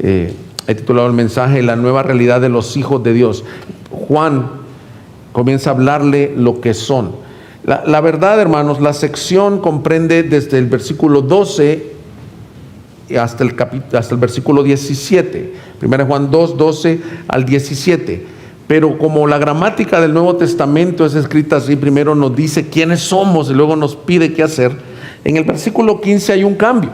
He titulado el mensaje La nueva realidad de los hijos de Dios. Juan comienza a hablarle lo que son. La verdad, hermanos, la sección comprende desde el versículo 12 hasta el versículo 17. 1 Juan 2, 12 al 17. Pero como la gramática del Nuevo Testamento es escrita así, primero nos dice quiénes somos y luego nos pide qué hacer. En el versículo 15 hay un cambio.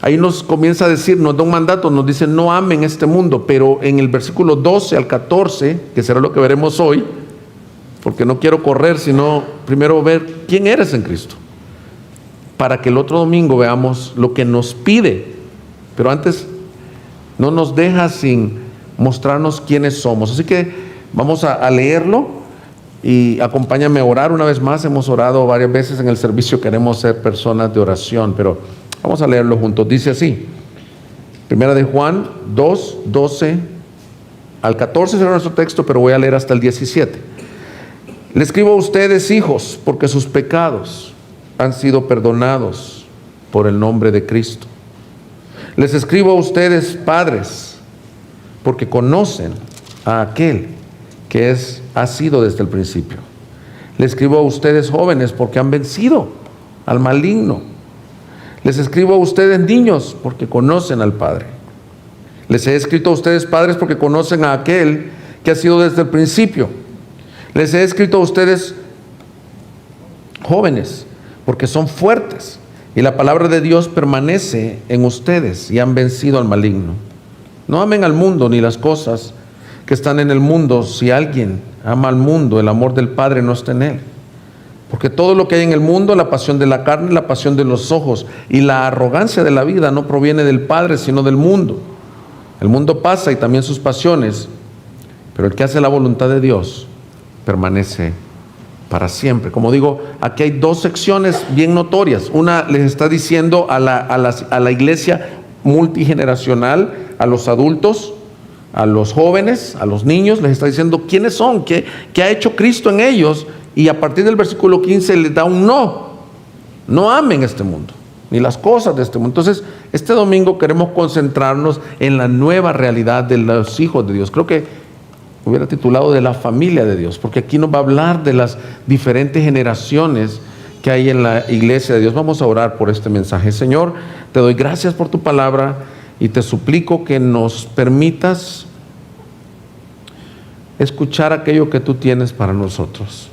Ahí nos comienza a decir, nos da un mandato, nos dice no amen este mundo, pero en el versículo 12 al 14, que será lo que veremos hoy, porque no quiero correr, sino primero ver quién eres en Cristo, para que el otro domingo veamos lo que nos pide, pero antes no nos deja sin mostrarnos quiénes somos. Así que vamos a leerlo y acompáñame a orar una vez más. Hemos orado varias veces en el servicio, queremos ser personas de oración, pero vamos a leerlo juntos. Dice así, 1 de Juan 2, 12 al 14 será nuestro texto, pero voy a leer hasta el 17. Le escribo a ustedes, hijos, porque sus pecados han sido perdonados por el nombre de Cristo. Les escribo a ustedes, padres, porque conocen a aquel que ha sido desde el principio. Les escribo a ustedes, jóvenes, porque han vencido al maligno. Les escribo a ustedes, niños, porque conocen al Padre. Les he escrito a ustedes, padres, porque conocen a aquel que ha sido desde el principio. Les he escrito a ustedes, jóvenes, porque son fuertes y la palabra de Dios permanece en ustedes y han vencido al maligno. No amen al mundo ni las cosas que están en el mundo. Si alguien ama al mundo, el amor del Padre no está en él. Porque todo lo que hay en el mundo, la pasión de la carne, la pasión de los ojos y la arrogancia de la vida no proviene del Padre, sino del mundo. El mundo pasa y también sus pasiones, pero el que hace la voluntad de Dios permanece para siempre. Como digo, aquí hay dos secciones bien notorias. Una les está diciendo a la iglesia multigeneracional, a los adultos, a los jóvenes, a los niños, les está diciendo quiénes son, qué ha hecho Cristo en ellos, y a partir del versículo 15 les da un no amen este mundo, ni las cosas de este mundo. Entonces, este domingo queremos concentrarnos en la nueva realidad de los hijos de Dios. Creo que hubiera titulado de la familia de Dios, porque aquí nos va a hablar de las diferentes generaciones que hay en la iglesia de Dios. Vamos a orar por este mensaje. Señor, te doy gracias por tu palabra y te suplico que nos permitas escuchar aquello que tú tienes para nosotros.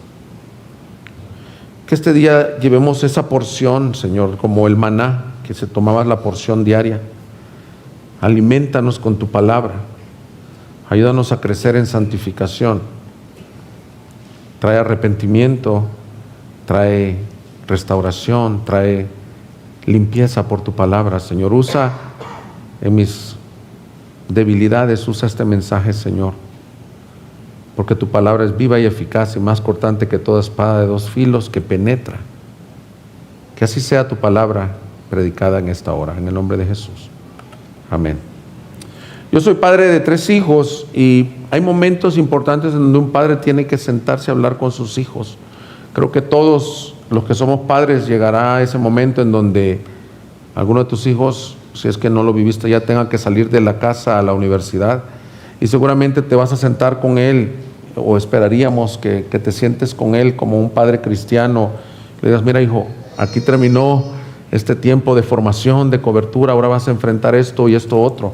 Que este día llevemos esa porción, Señor, como el maná, que se tomaba la porción diaria. Aliméntanos con tu palabra. Ayúdanos a crecer en santificación. Trae arrepentimiento, trae restauración, trae limpieza por tu palabra, Señor. Usa en mis debilidades, usa este mensaje, Señor, porque tu palabra es viva y eficaz y más cortante que toda espada de dos filos, que penetra. Que así sea tu palabra predicada en esta hora, en el nombre de Jesús. Amén. Yo soy padre de 3 hijos y hay momentos importantes en donde un padre tiene que sentarse a hablar con sus hijos. Creo que todos los que somos padres llegará ese momento en donde alguno de tus hijos, si es que no lo viviste ya, tenga que salir de la casa a la universidad, y seguramente te vas a sentar con él, o esperaríamos que te sientes con él como un padre cristiano. Le digas, mira hijo, aquí terminó este tiempo de formación, de cobertura, ahora vas a enfrentar esto y esto otro.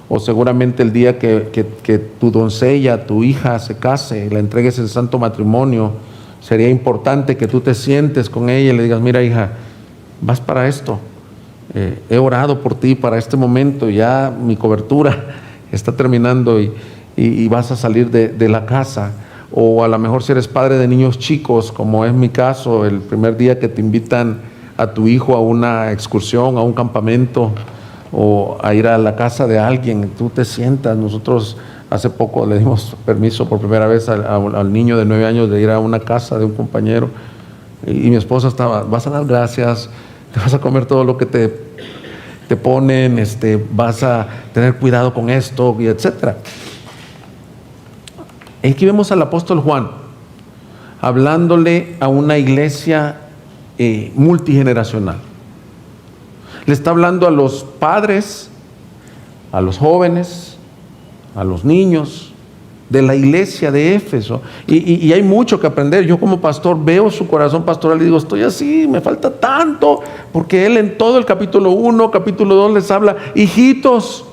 O seguramente el día que tu doncella, tu hija se case, la entregues en santo matrimonio, sería importante que tú te sientes con ella y le digas, mira hija, vas para esto, he orado por ti para este momento, ya mi cobertura está terminando y vas a salir de la casa. O a lo mejor si eres padre de niños chicos, como es mi caso, el primer día que te invitan a tu hijo a una excursión, a un campamento, o a ir a la casa de alguien, tú te sientas. Nosotros hace poco le dimos permiso por primera vez al niño de 9 años de ir a una casa de un compañero, y mi esposa estaba, vas a dar gracias, te vas a comer todo lo que te ponen, vas a tener cuidado con esto, y etcétera. Aquí vemos al apóstol Juan hablándole a una iglesia multigeneracional. Le está hablando a los padres a los jóvenes, a los niños de la iglesia de Éfeso. Y hay mucho que aprender. Yo como pastor veo su corazón pastoral y digo, estoy así, me falta tanto, porque él en todo el capítulo 1, capítulo 2 les habla, hijitos.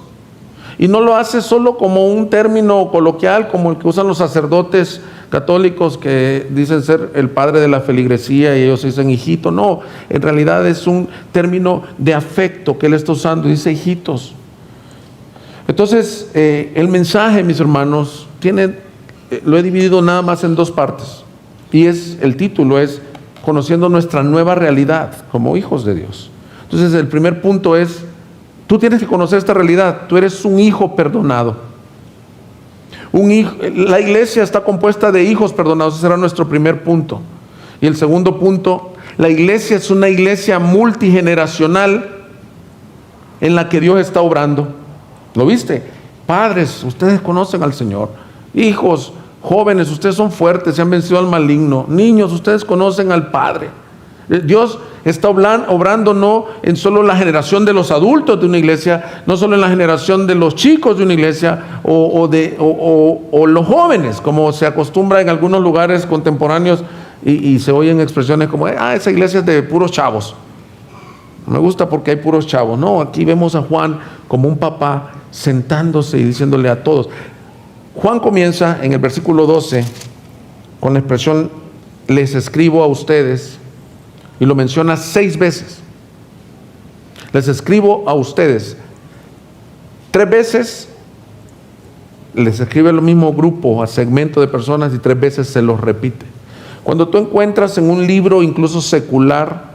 Y no lo hace solo como un término coloquial, como el que usan los sacerdotes católicos que dicen ser el padre de la feligresía y ellos dicen hijito. No, en realidad es un término de afecto que él está usando y dice hijitos. Entonces, el mensaje, mis hermanos, lo he dividido nada más en dos partes. Y el título es conociendo nuestra nueva realidad como hijos de Dios. Entonces, el primer punto es, tú tienes que conocer esta realidad. Tú eres un hijo perdonado. La iglesia está compuesta de hijos perdonados. Ese será nuestro primer punto. Y el segundo punto, la iglesia es una iglesia multigeneracional en la que Dios está obrando. ¿Lo viste? Padres, ustedes conocen al Señor. Hijos, jóvenes, ustedes son fuertes, se han vencido al maligno. Niños, ustedes conocen al Padre. Dios está obrando no en solo la generación de los adultos de una iglesia, no solo en la generación de los chicos de una iglesia o los jóvenes, como se acostumbra en algunos lugares contemporáneos y se oyen expresiones como, esa iglesia es de puros chavos. Me gusta porque hay puros chavos. No, aquí vemos a Juan como un papá sentándose y diciéndole a todos. Juan comienza en el versículo 12 con la expresión, les escribo a ustedes, y lo menciona 6 veces. Les escribo a ustedes. 3 veces les escribe el mismo grupo, a segmento de personas, y 3 veces se los repite. Cuando tú encuentras en un libro incluso secular,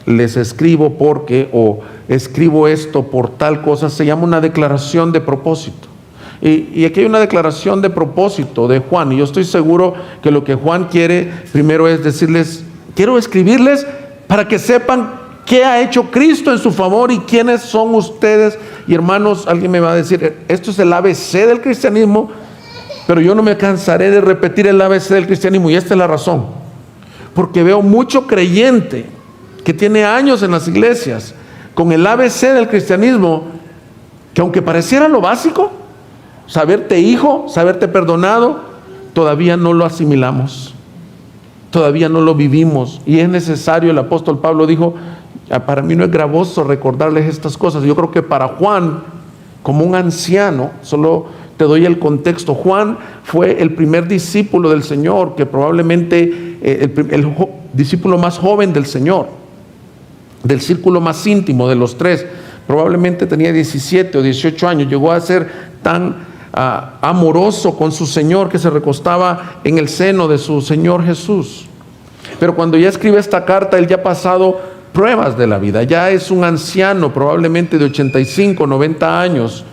les escribo porque, o escribo esto por tal cosa, se llama una declaración de propósito. Y aquí hay una declaración de propósito de Juan, y yo estoy seguro que lo que Juan quiere primero es decirles, quiero escribirles para que sepan qué ha hecho Cristo en su favor y quiénes son ustedes. Y hermanos, alguien me va a decir, esto es el ABC del cristianismo, pero yo no me cansaré de repetir el ABC del cristianismo, y esta es la razón, porque veo mucho creyente que tiene años en las iglesias con el ABC del cristianismo, que aunque pareciera lo básico, saberte hijo, saberte perdonado, todavía no lo asimilamos, todavía no lo vivimos, y es necesario. El apóstol Pablo dijo, para mí no es gravoso recordarles estas cosas. Yo creo que para Juan, como un anciano, solo te doy el contexto, Juan fue el primer discípulo del Señor, que probablemente el discípulo más joven del Señor, del círculo más íntimo de los 3, probablemente tenía 17 o 18 años, llegó a ser tan amoroso con su Señor que se recostaba en el seno de su Señor Jesús. Pero cuando ya escribe esta carta, él ya ha pasado pruebas de la vida, ya es un anciano probablemente de 85, 90 años,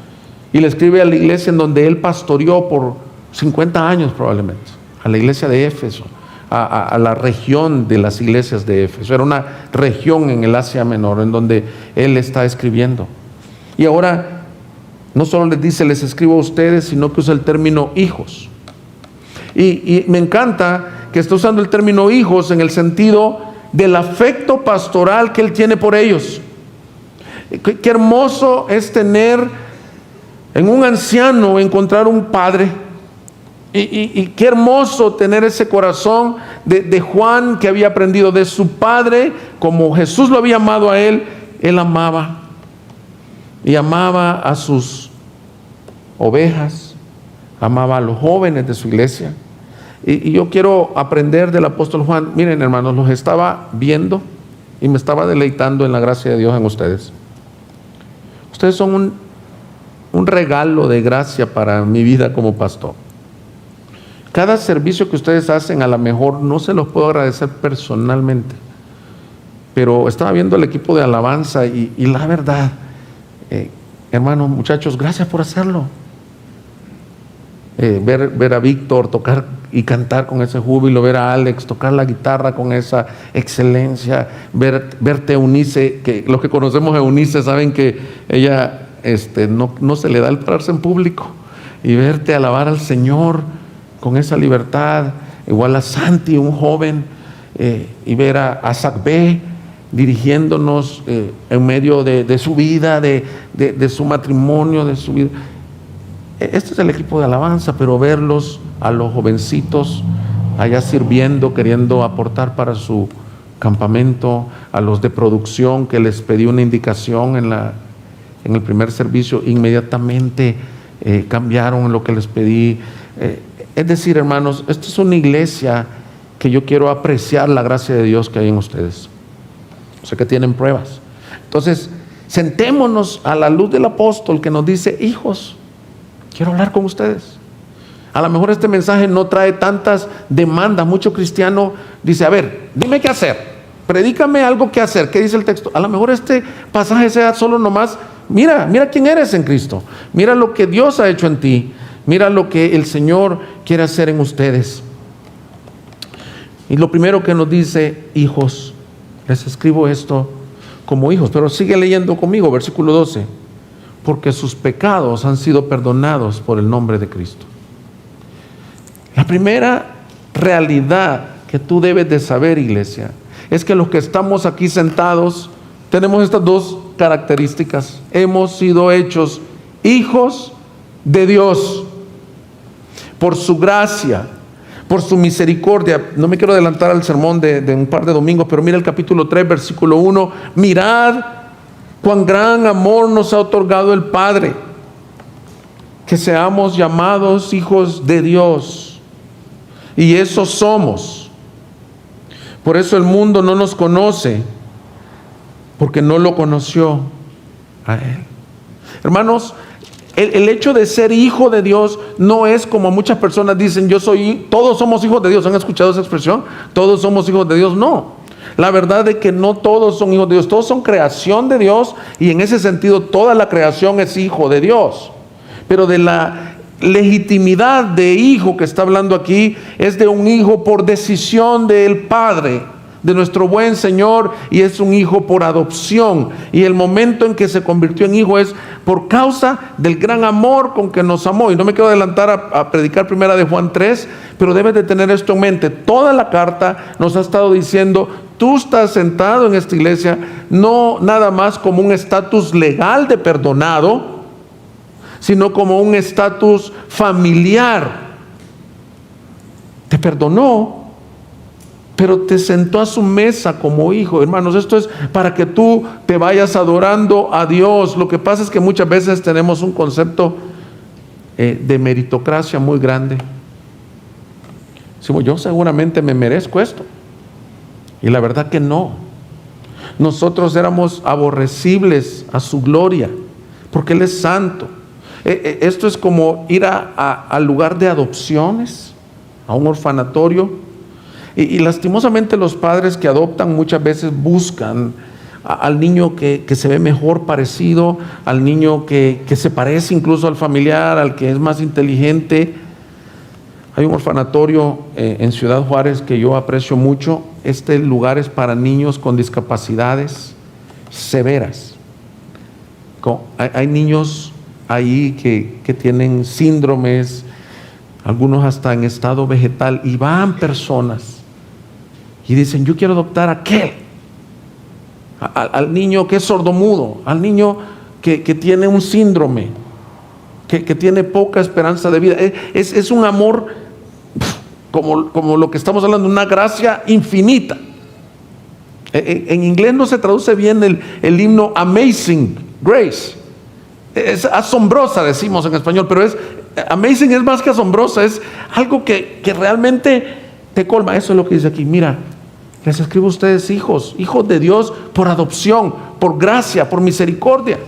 y le escribe a la iglesia en donde él pastoreó por 50 años probablemente, a la iglesia de Éfeso, a la región de las iglesias de Éfeso. Era una región en el Asia Menor en donde él está escribiendo. Y ahora no solo les dice les escribo a ustedes, sino que usa el término hijos. Y me encanta que está usando el término hijos en el sentido del afecto pastoral que él tiene por ellos. Qué hermoso es tener en un anciano, encontrar un padre. Y qué hermoso tener ese corazón de Juan, que había aprendido de su padre, como Jesús lo había amado a él. Él amaba, y amaba a sus ovejas, amaba a los jóvenes de su iglesia. Y yo quiero aprender del apóstol Juan. Miren, hermanos, los estaba viendo y me estaba deleitando en la gracia de Dios en ustedes. Ustedes son un regalo de gracia para mi vida como pastor. Cada servicio que ustedes hacen, a lo mejor no se los puedo agradecer personalmente, pero estaba viendo el equipo de alabanza y la verdad, hermanos, muchachos, gracias por hacerlo. Ver a Víctor tocar y cantar con ese júbilo, ver a Alex tocar la guitarra con esa excelencia, verte a Eunice, que los que conocemos a Eunice saben que ella no se le da el pararse en público, y verte alabar al Señor con esa libertad, igual a Santi, un joven, y ver a Zach B, dirigiéndonos en medio de su vida, de su matrimonio, de su vida. Este es el equipo de alabanza, pero verlos a los jovencitos allá sirviendo, queriendo aportar para su campamento, a los de producción que les pedí una indicación en el primer servicio, inmediatamente cambiaron lo que les pedí. Es decir, hermanos, esta es una iglesia que yo quiero apreciar la gracia de Dios que hay en ustedes. Sé que tienen pruebas. Entonces, sentémonos a la luz del apóstol que nos dice: hijos, quiero hablar con ustedes. A lo mejor este mensaje no trae tantas demandas. Mucho cristiano dice: a ver, dime qué hacer, predícame algo que hacer. ¿Qué dice el texto? A lo mejor este pasaje sea solo nomás: mira quién eres en Cristo, mira lo que Dios ha hecho en ti, mira lo que el Señor quiere hacer en ustedes. Y lo primero que nos dice: hijos, les escribo esto como hijos. Pero sigue leyendo conmigo, versículo 12: porque sus pecados han sido perdonados por el nombre de Cristo. La primera realidad que tú debes de saber, iglesia, es que los que estamos aquí sentados tenemos estas dos características: hemos sido hechos hijos de Dios por su gracia, por su misericordia. No me quiero adelantar al sermón de un par de domingos, pero mira el capítulo 3, versículo 1: mirad cuán gran amor nos ha otorgado el Padre, que seamos llamados hijos de Dios. Y eso somos. Por eso el mundo no nos conoce, porque no lo conoció a Él. Hermanos, el hecho de ser hijo de Dios no es como muchas personas dicen: todos somos hijos de Dios. ¿Han escuchado esa expresión? Todos somos hijos de Dios. No. La verdad es que no todos son hijos de Dios. Todos son creación de Dios, y en ese sentido toda la creación es hijo de Dios. Pero de la legitimidad de hijo que está hablando aquí es de un hijo por decisión del Padre, de nuestro buen Señor, y es un hijo por adopción. Y el momento en que se convirtió en hijo es por causa del gran amor con que nos amó. Y no me quiero adelantar a predicar primera de Juan 3, pero debes de tener esto en mente. Toda la carta nos ha estado diciendo: tú estás sentado en esta iglesia no nada más como un estatus legal de perdonado, sino como un estatus familiar. Te perdonó, pero te sentó a su mesa como hijo. Hermanos, esto es para que tú te vayas adorando a Dios. Lo que pasa es que muchas veces tenemos un concepto de meritocracia muy grande. Decimos: yo seguramente me merezco esto. Y la verdad que no. Nosotros éramos aborrecibles a su gloria, porque Él es santo. Esto es como ir al lugar de adopciones, a un orfanatorio, y lastimosamente los padres que adoptan muchas veces buscan al niño que se ve mejor parecido, al niño que se parece incluso al familiar, al que es más inteligente. Hay un orfanatorio en Ciudad Juárez que yo aprecio mucho. Este lugar es para niños con discapacidades severas. Hay niños ahí que tienen síndromes, algunos hasta en estado vegetal, y van personas y dicen: yo quiero adoptar a aquel, al niño que es sordomudo, al niño que tiene un síndrome, que tiene poca esperanza de vida. Es un amor como lo que estamos hablando, una gracia infinita. En inglés no se traduce bien el himno Amazing Grace. Es asombrosa, decimos en español, pero amazing es más que asombrosa, es algo que realmente te colma. Eso es lo que dice aquí: mira, les escribo a ustedes hijos de Dios por adopción, por gracia, por misericordia.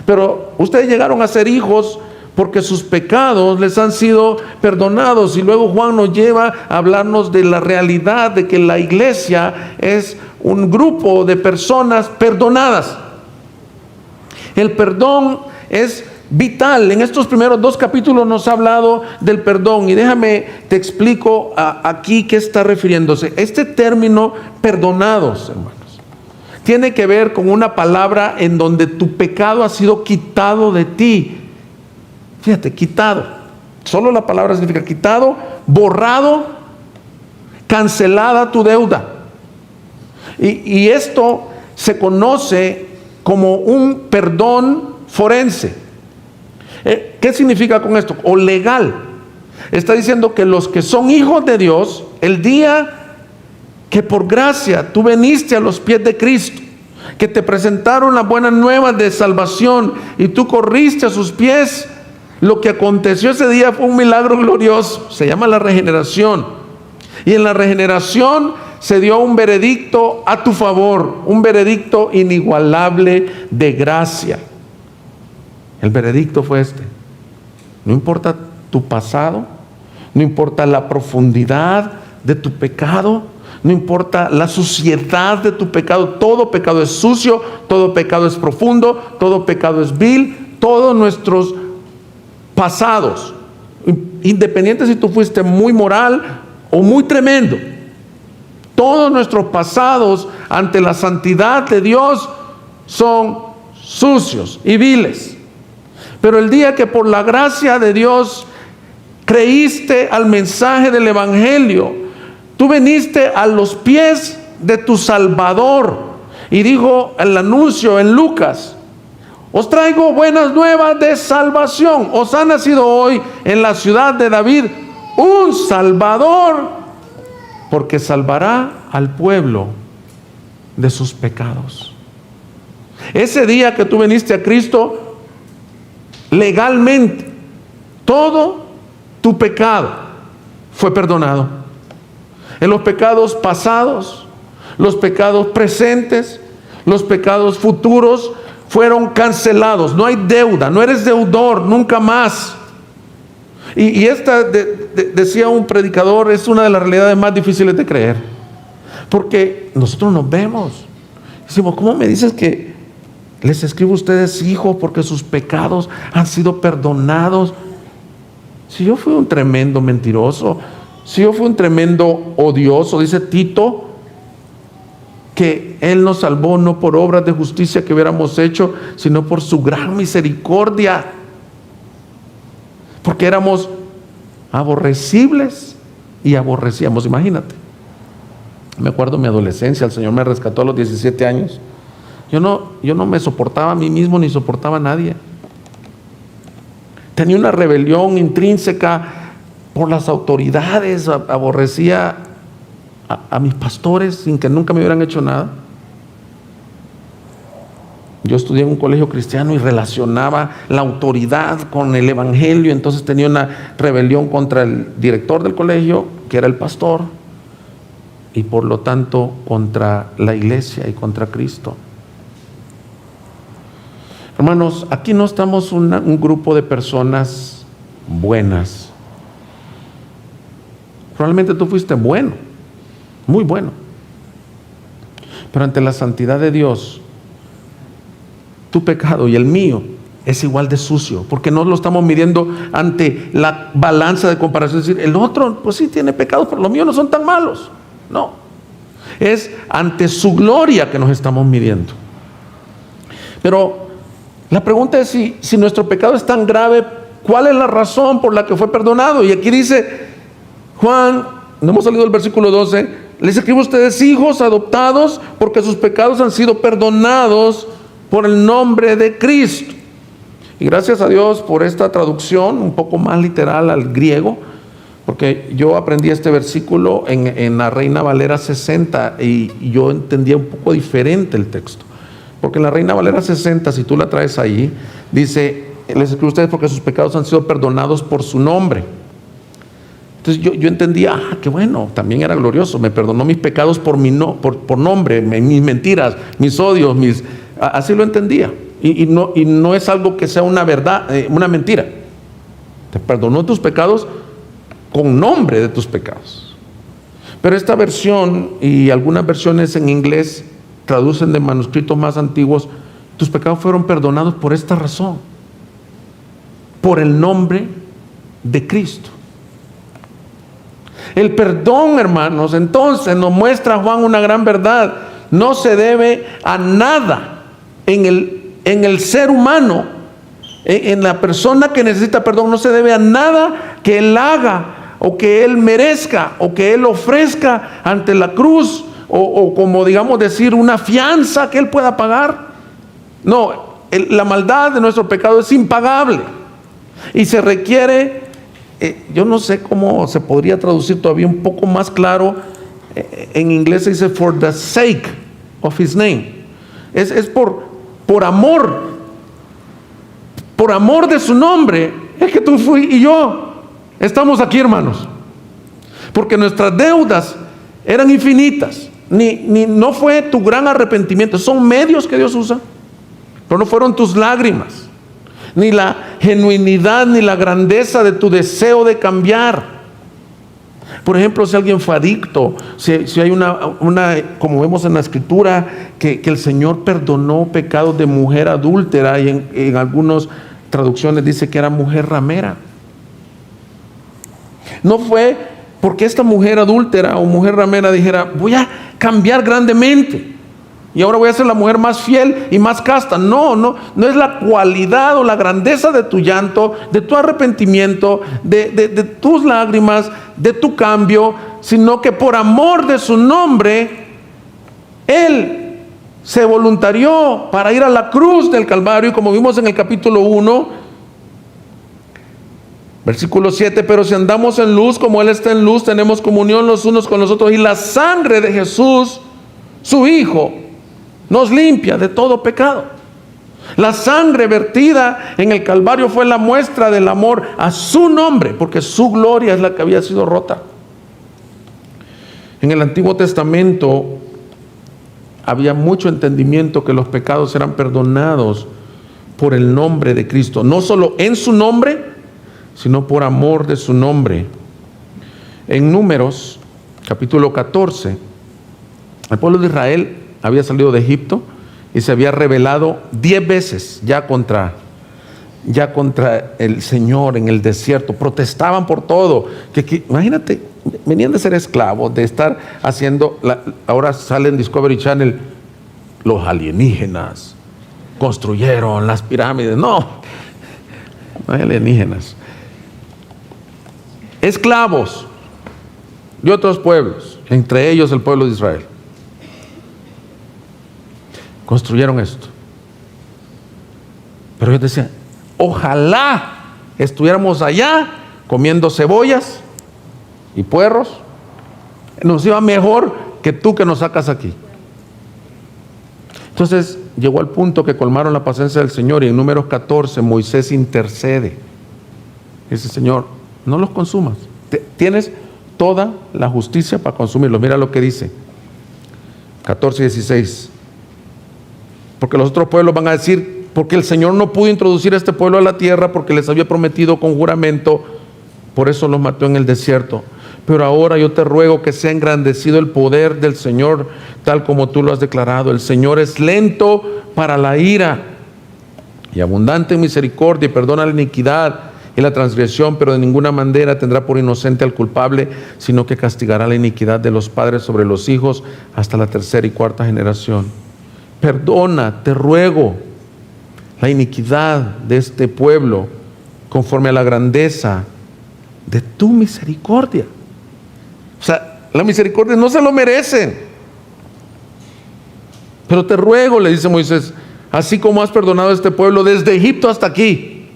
Pero ustedes llegaron a ser hijos porque sus pecados les han sido perdonados. Y luego Juan nos lleva a hablarnos de la realidad de que la iglesia es un grupo de personas perdonadas. El perdón es vital. En estos primeros 2 capítulos nos ha hablado del perdón, y déjame te explico aquí qué está refiriéndose. Este término perdonados, hermanos, tiene que ver con una palabra en donde tu pecado ha sido quitado de ti. Fíjate, quitado. Solo la palabra significa quitado, borrado, cancelada tu deuda. Y esto se conoce como un perdón forense. ¿Qué significa con esto? O legal. Está diciendo que los que son hijos de Dios, el día que por gracia tú veniste a los pies de Cristo, que te presentaron las buenas nuevas de salvación y tú corriste a sus pies, lo que aconteció ese día fue un milagro glorioso. Se llama la regeneración. Y en la regeneración se dio un veredicto a tu favor, un veredicto inigualable de gracia. El veredicto fue este: no importa tu pasado, no importa la profundidad de tu pecado, no importa la suciedad de tu pecado. Todo pecado es sucio, todo pecado es profundo, todo pecado es vil. Todos nuestros pasados, independiente si tú fuiste muy moral o muy tremendo, todos nuestros pasados ante la santidad de Dios son sucios y viles. Pero el día que por la gracia de Dios creíste al mensaje del Evangelio, tú veniste a los pies de tu Salvador, y dijo el anuncio en Lucas: os traigo buenas nuevas de salvación. Os ha nacido hoy en la ciudad de David un Salvador, porque salvará al pueblo de sus pecados. Ese día que tú viniste a Cristo, legalmente, todo tu pecado fue perdonado. En los pecados pasados, los pecados presentes, los pecados futuros fueron cancelados. No hay deuda, no eres deudor nunca más. Y esta, decía un predicador, es una de las realidades más difíciles de creer, porque nosotros nos vemos, decimos: ¿cómo me dices que les escribo a ustedes hijos porque sus pecados han sido perdonados? Si yo fui un tremendo mentiroso, si yo fui un tremendo odioso, dice Tito, que Él nos salvó no por obras de justicia que hubiéramos hecho, sino por su gran misericordia, porque éramos aborrecibles y aborrecíamos. Imagínate, me acuerdo de mi adolescencia, el Señor me rescató a los 17 años. Yo no me soportaba a mí mismo ni soportaba a nadie. Tenía una rebelión intrínseca por las autoridades, aborrecía a mis pastores sin que nunca me hubieran hecho nada. Yo estudié en un colegio cristiano y relacionaba la autoridad con el evangelio, entonces tenía una rebelión contra el director del colegio, que era el pastor, y por lo tanto contra la iglesia y contra Cristo. Hermanos, aquí no estamos un grupo de personas buenas. Probablemente tú fuiste bueno, muy bueno, pero ante la santidad de Dios, tu pecado y el mío es igual de sucio, porque no lo estamos midiendo ante la balanza de comparación, es decir, el otro pues sí tiene pecados, pero los míos no son tan malos. No, es ante su gloria que nos estamos midiendo. Pero la pregunta es si nuestro pecado es tan grave, ¿cuál es la razón por la que fue perdonado? Y aquí dice Juan, no hemos salido del versículo 12: les escribo a ustedes, hijos adoptados, porque sus pecados han sido perdonados por el nombre de Cristo. Y gracias a Dios por esta traducción un poco más literal al griego, porque yo aprendí este versículo en la Reina Valera 60 y yo entendía un poco diferente el texto. Porque en la Reina Valera 60, si tú la traes ahí, dice: les escribo a ustedes porque sus pecados han sido perdonados por su nombre. Entonces yo entendía, qué bueno, también era glorioso, me perdonó mis pecados por nombre, mis mentiras, mis odios, así lo entendía. Y no es algo que sea una verdad, una mentira. Te perdonó tus pecados con nombre de tus pecados. Pero esta versión y algunas versiones en inglés traducen de manuscritos más antiguos: tus pecados fueron perdonados por esta razón, por el nombre de Cristo. El perdón, hermanos, entonces nos muestra Juan una gran verdad: no se debe a nada en el ser humano, en la persona que necesita perdón, no se debe a nada que él haga o que él merezca o que él ofrezca ante la cruz o como digamos decir una fianza que Él pueda pagar. No, la maldad de nuestro pecado es impagable y se requiere, yo no sé cómo se podría traducir todavía un poco más claro. En inglés se dice for the sake of His name. Es por amor de su nombre. Es que tú y yo estamos aquí, hermanos, porque nuestras deudas eran infinitas. No fue tu gran arrepentimiento, son medios que Dios usa, pero no fueron tus lágrimas, ni la genuinidad, ni la grandeza de tu deseo de cambiar. Por ejemplo, si alguien fue adicto, si hay una, como vemos en la Escritura, que el Señor perdonó pecados de mujer adúltera, y en algunas traducciones dice que era mujer ramera. No fue porque esta mujer adúltera o mujer ramera dijera, voy a cambiar grandemente y ahora voy a ser la mujer más fiel y más casta. No es la cualidad o la grandeza de tu llanto, de tu arrepentimiento, de tus lágrimas, de tu cambio, sino que por amor de su nombre, Él se voluntarió para ir a la cruz del Calvario. Y como vimos en el capítulo 1, versículo 7, pero si andamos en luz como Él está en luz, tenemos comunión los unos con los otros, y la sangre de Jesús, su Hijo, nos limpia de todo pecado. La sangre vertida en el Calvario fue la muestra del amor a su nombre, porque su gloria es la que había sido rota. En el Antiguo Testamento había mucho entendimiento que los pecados eran perdonados por el nombre de Cristo, no solo en su nombre, sino por amor de su nombre. En Números capítulo 14, el pueblo de Israel había salido de Egipto y se había rebelado 10 veces ya contra el Señor en el desierto. Protestaban por todo. Imagínate, venían de ser esclavos, de estar haciendo, ahora sale en Discovery Channel, los alienígenas construyeron las pirámides. No hay alienígenas. Esclavos de otros pueblos, entre ellos el pueblo de Israel. Construyeron esto. Pero ellos decían, ojalá estuviéramos allá comiendo cebollas y puerros, nos iba mejor que tú que nos sacas aquí. Entonces llegó al punto que colmaron la paciencia del Señor, y en Números 14 Moisés intercede. Dice, Señor, no los consumas, tienes toda la justicia para consumirlos. Mira lo que dice 14:16. Porque los otros pueblos van a decir, porque el Señor no pudo introducir a este pueblo a la tierra porque les había prometido con juramento, por eso los mató en el desierto. Pero ahora yo te ruego que sea engrandecido el poder del Señor, tal como tú lo has declarado. El Señor es lento para la ira y abundante en misericordia, y perdona la iniquidad y la transgresión, pero de ninguna manera tendrá por inocente al culpable, sino que castigará la iniquidad de los padres sobre los hijos hasta la tercera y cuarta generación. Perdona, te ruego, la iniquidad de este pueblo conforme a la grandeza de tu misericordia. O sea, la misericordia no se lo merecen, pero te ruego, le dice Moisés, así como has perdonado a este pueblo desde Egipto hasta aquí.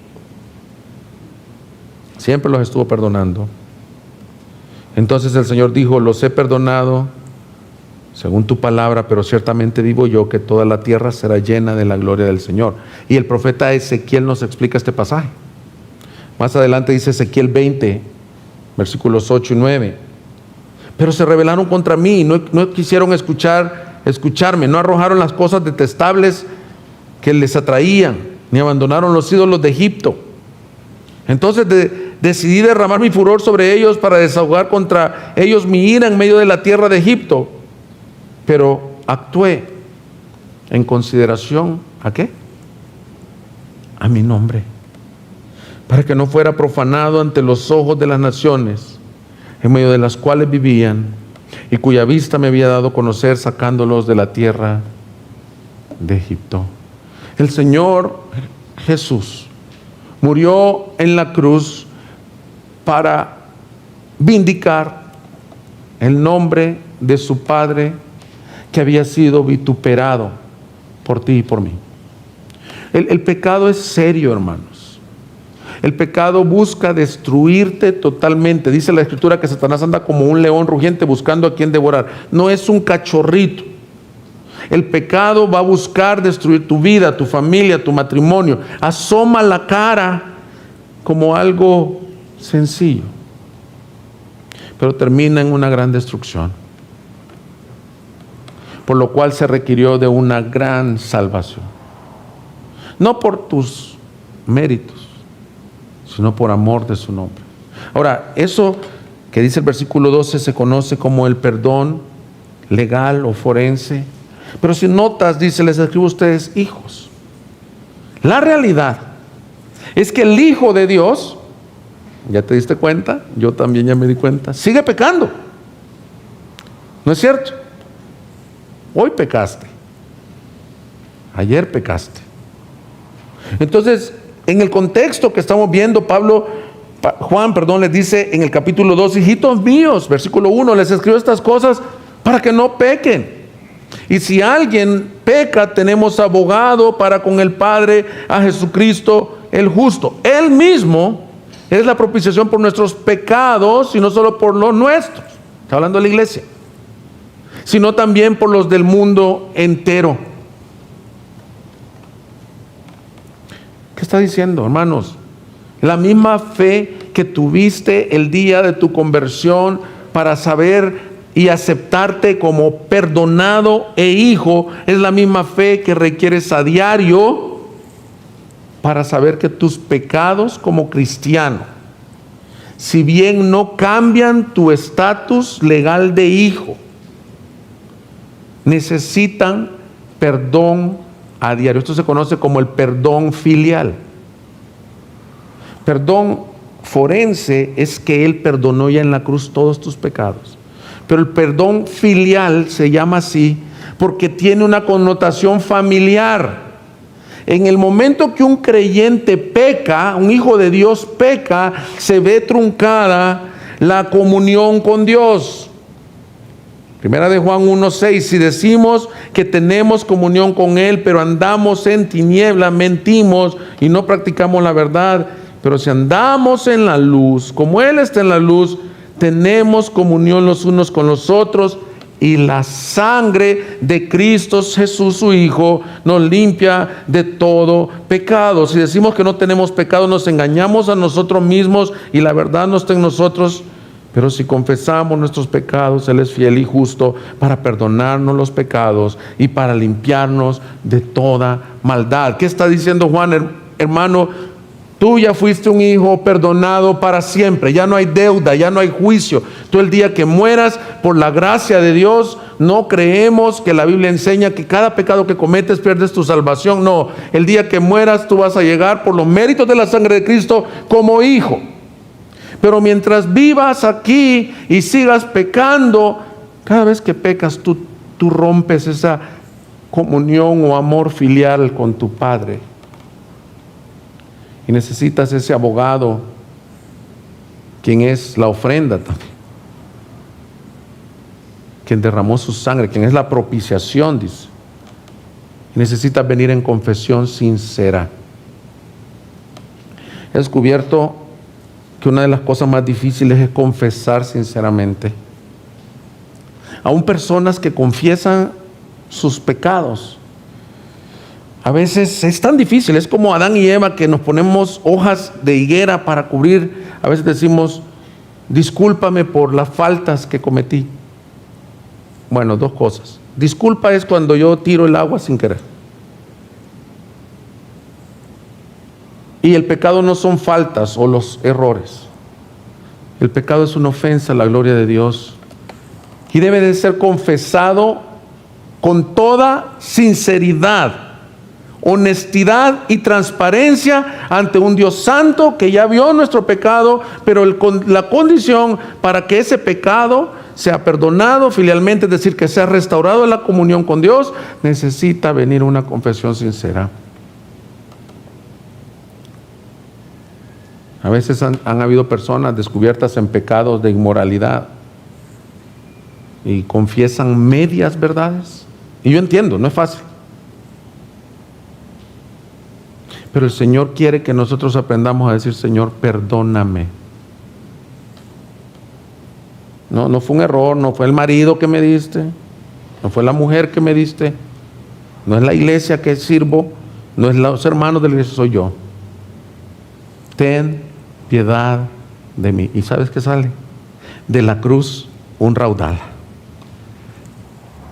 Siempre los estuvo perdonando. Entonces el Señor dijo, los he perdonado según tu palabra, pero ciertamente digo yo que toda la tierra será llena de la gloria del Señor. Y el profeta Ezequiel nos explica este pasaje. Más adelante dice Ezequiel 20, versículos 8 y 9. Pero se rebelaron contra mí y no quisieron escucharme, no arrojaron las cosas detestables que les atraían, ni abandonaron los ídolos de Egipto. Entonces decidí derramar mi furor sobre ellos para desahogar contra ellos mi ira en medio de la tierra de Egipto. Pero actué en consideración, ¿a qué? A mi nombre, para que no fuera profanado ante los ojos de las naciones, en medio de las cuales vivían, y cuya vista me había dado a conocer, sacándolos de la tierra de Egipto. El Señor Jesús murió en la cruz para vindicar el nombre de su Padre que había sido vituperado por ti y por mí. El pecado es serio, hermanos. El pecado busca destruirte totalmente. Dice la Escritura que Satanás anda como un león rugiente buscando a quien devorar. No es un cachorrito. El pecado va a buscar destruir tu vida, tu familia, tu matrimonio. Asoma la cara como algo sencillo, pero termina en una gran destrucción, por lo cual se requirió de una gran salvación, no por tus méritos, sino por amor de su nombre. Ahora, eso que dice el versículo 12 se conoce como el perdón legal o forense, pero si notas, dice, les escribo a ustedes hijos. La realidad es que el Hijo de Dios, ¿ya te diste cuenta? Yo también ya me di cuenta, sigue pecando. ¿No es cierto? Hoy pecaste, ayer pecaste. Entonces, en el contexto que estamos viendo, Juan les dice en el capítulo 2, hijitos míos, versículo 1, les escribo estas cosas para que no pequen. Y si alguien peca, tenemos abogado para con el Padre, a Jesucristo el justo. Él mismo es la propiciación por nuestros pecados, y no solo por los nuestros, está hablando de la iglesia, sino también por los del mundo entero. ¿Qué está diciendo, hermanos? La misma fe que tuviste el día de tu conversión para saber y aceptarte como perdonado e hijo, es la misma fe que requieres a diario para saber que tus pecados como cristiano, si bien no cambian tu estatus legal de hijo, necesitan perdón a diario. Esto se conoce como el perdón filial. Perdón forense es que Él perdonó ya en la cruz todos tus pecados. Pero el perdón filial se llama así porque tiene una connotación familiar. En el momento que un creyente peca, un hijo de Dios peca, se ve truncada la comunión con Dios. Primera de Juan 1:6, si decimos que tenemos comunión con Él, pero andamos en tiniebla, mentimos y no practicamos la verdad. Pero si andamos en la luz, como Él está en la luz, tenemos comunión los unos con los otros, y la sangre de Cristo Jesús, su Hijo, nos limpia de todo pecado. Si decimos que no tenemos pecado, nos engañamos a nosotros mismos y la verdad no está en nosotros. Pero si confesamos nuestros pecados, Él es fiel y justo para perdonarnos los pecados y para limpiarnos de toda maldad. ¿Qué está diciendo Juan, hermano? Tú ya fuiste un hijo perdonado para siempre. Ya no hay deuda, ya no hay juicio. Tú el día que mueras, por la gracia de Dios, no creemos que la Biblia enseña que cada pecado que cometes pierdes tu salvación. No, el día que mueras tú vas a llegar por los méritos de la sangre de Cristo como hijo. Pero mientras vivas aquí y sigas pecando, cada vez que pecas tú rompes esa comunión o amor filial con tu Padre. Y necesitas ese abogado, quien es la ofrenda también, quien derramó su sangre, quien es la propiciación, dice. Y necesitas venir en confesión sincera. He descubierto que una de las cosas más difíciles es confesar sinceramente. Aún personas que confiesan sus pecados, a veces es tan difícil. Es como Adán y Eva, que nos ponemos hojas de higuera para cubrir. A veces decimos, discúlpame por las faltas que cometí. Bueno, dos cosas. Disculpa es cuando yo tiro el agua sin querer. Y el pecado no son faltas o los errores. El pecado es una ofensa a la gloria de Dios. Y debe de ser confesado con toda sinceridad, honestidad y transparencia ante un Dios santo que ya vio nuestro pecado, pero la condición para que ese pecado sea perdonado filialmente, es decir, que sea restaurado la comunión con Dios, necesita venir una confesión sincera. A veces han habido personas descubiertas en pecados de inmoralidad, y confiesan medias verdades. Y yo entiendo, no es fácil. Pero el Señor quiere que nosotros aprendamos a decir: Señor, perdóname. No fue un error, no fue el marido que me diste, no fue la mujer que me diste, no es la iglesia que sirvo, no es los hermanos de la iglesia, soy yo. Ten piedad de mí. ¿Y sabes qué sale? De la cruz un raudal.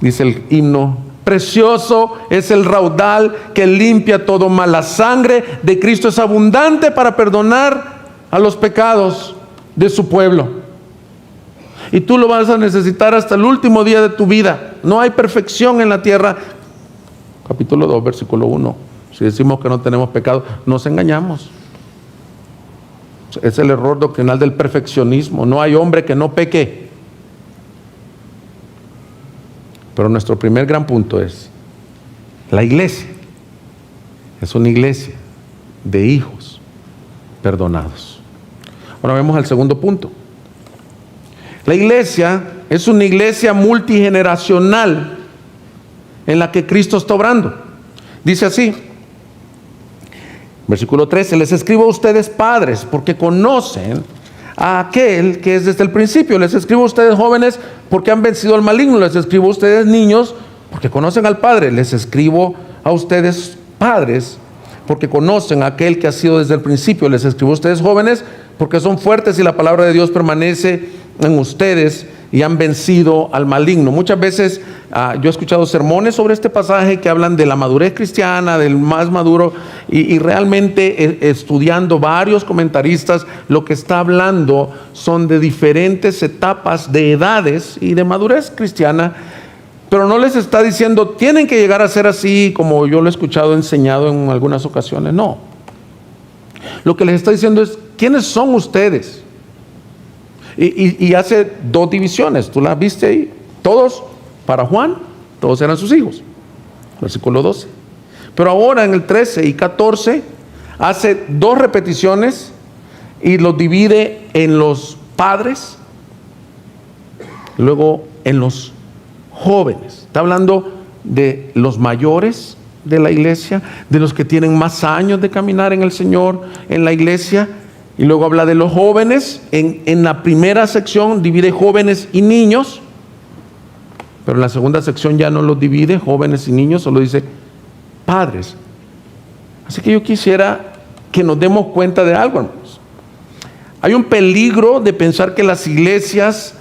Dice el himno: precioso es el raudal que limpia todo mal. La sangre de Cristo es abundante para perdonar a los pecados de su pueblo. Y tú lo vas a necesitar hasta el último día de tu vida. No hay perfección en la tierra. Capítulo 2, versículo 1. Si decimos que no tenemos pecado, nos engañamos. Es el error doctrinal del perfeccionismo. No hay hombre que no peque. Pero nuestro primer gran punto es: la iglesia es una iglesia de hijos perdonados. Ahora vemos el segundo punto. La iglesia es una iglesia multigeneracional en la que Cristo está obrando. Dice así, versículo 13: les escribo a ustedes, padres, porque conocen a aquel que es desde el principio. Les escribo a ustedes, jóvenes, porque han vencido al maligno. Les escribo a ustedes, niños, porque conocen al Padre. Les escribo a ustedes, padres, porque conocen a aquel que ha sido desde el principio. Les escribo a ustedes, jóvenes, porque son fuertes y la palabra de Dios permanece en ustedes y han vencido al maligno. Muchas veces yo he escuchado sermones sobre este pasaje que hablan de la madurez cristiana, del más maduro, y realmente estudiando varios comentaristas, lo que está hablando son de diferentes etapas de edades y de madurez cristiana, pero no les está diciendo tienen que llegar a ser así, como yo lo he escuchado enseñado en algunas ocasiones. No, lo que les está diciendo es: ¿quiénes son ustedes? Y hace dos divisiones. Tú las viste ahí. Todos, para Juan, todos eran sus hijos. Versículo 12. Pero ahora en el 13 y 14 hace dos repeticiones y los divide en los padres, luego en los jóvenes. Está hablando de los mayores de la iglesia, de los que tienen más años de caminar en el Señor, en la iglesia. Y luego habla de los jóvenes. En la primera sección divide jóvenes y niños, pero en la segunda sección ya no los divide jóvenes y niños, solo dice padres. Así que yo quisiera que nos demos cuenta de algo, hermanos. Hay un peligro de pensar que las iglesias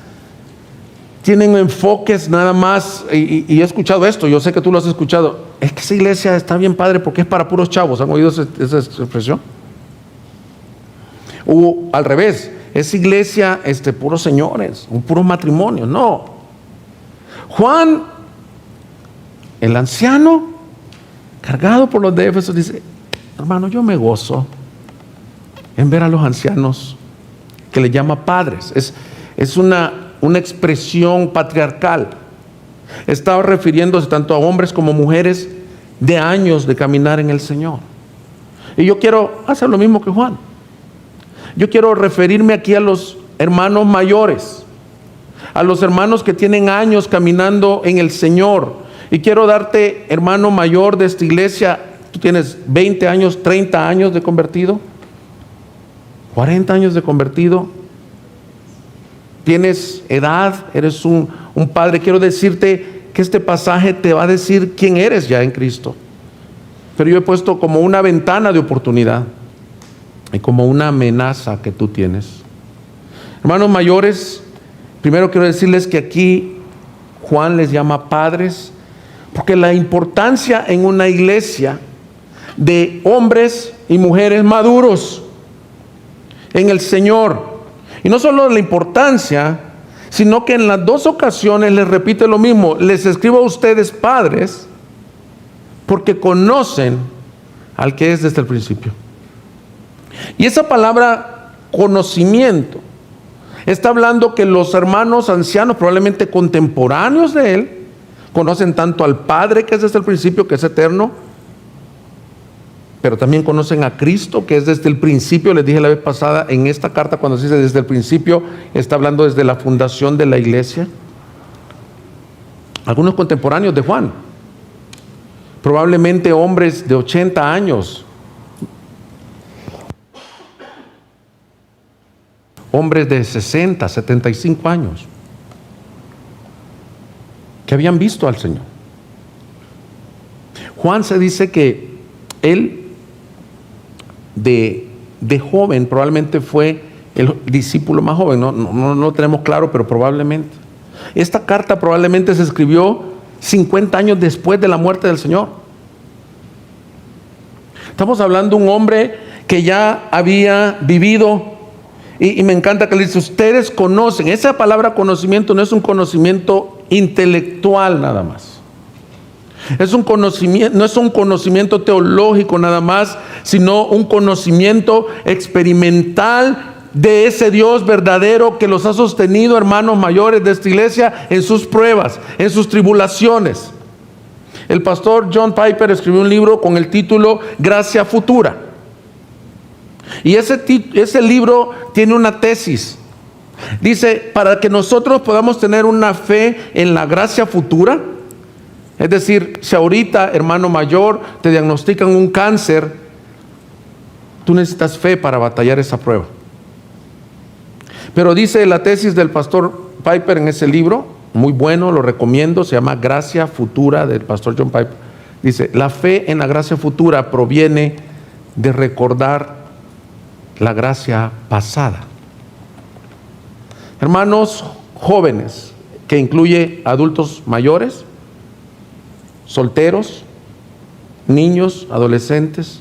tienen enfoques nada más, y he escuchado esto, yo sé que tú lo has escuchado: es que esa iglesia está bien padre porque es para puros chavos. ¿Han oído esa expresión? O al revés, es iglesia puros señores, puros matrimonios. No. Juan, el anciano, cargado por los de Éfeso, dice: hermano, yo me gozo en ver a los ancianos, que le llama padres. Es una expresión patriarcal. Estaba refiriéndose tanto a hombres como mujeres de años de caminar en el Señor. Y yo quiero hacer lo mismo que Juan. Yo quiero referirme aquí a los hermanos mayores, a los hermanos que tienen años caminando en el Señor. Y quiero darte, hermano mayor de esta iglesia, tú tienes 20 años, 30 años de convertido, 40 años de convertido, tienes edad, eres un padre. Quiero decirte que este pasaje te va a decir quién eres ya en Cristo. Pero yo he puesto como una ventana de oportunidad y como una amenaza que tú tienes. Hermanos mayores, primero quiero decirles que aquí Juan les llama padres, porque la importancia en una iglesia de hombres y mujeres maduros en el Señor, y no solo la importancia, sino que en las dos ocasiones les repite lo mismo: les escribo a ustedes, padres, porque conocen al que es desde el principio. Y esa palabra conocimiento está hablando que los hermanos ancianos, probablemente contemporáneos de él, conocen tanto al Padre, que es desde el principio, que es eterno, pero también conocen a Cristo, que es desde el principio. Les dije la vez pasada, en esta carta, cuando se dice desde el principio, está hablando desde la fundación de la iglesia. algunos contemporáneos de Juan, probablemente hombres de 80 años, hombres de 60, 75 años, que habían visto al Señor. Juan se dice que él de joven probablemente fue el discípulo más joven, no lo tenemos claro, pero probablemente. Esta carta probablemente se escribió 50 años después de la muerte del Señor. Estamos hablando de un hombre que ya había vivido, y me encanta que le dice, ustedes conocen. Esa palabra conocimiento no es un conocimiento intelectual nada más. Es un conocimiento, no es un conocimiento teológico nada más, sino un conocimiento experimental de ese Dios verdadero que los ha sostenido, hermanos mayores de esta iglesia, en sus pruebas, en sus tribulaciones. El pastor John Piper escribió un libro con el título Gracia Futura. Y ese libro tiene una tesis. Dice, para que nosotros podamos tener una fe en la gracia futura, es decir, si ahorita, hermano mayor, te diagnostican un cáncer, tú necesitas fe para batallar esa prueba. Pero dice la tesis del pastor Piper en ese libro, muy bueno, lo recomiendo, se llama Gracia Futura, del pastor John Piper. Dice, la fe en la gracia futura proviene de recordar la gracia pasada. Hermanos jóvenes, que incluye adultos mayores, solteros, niños, adolescentes,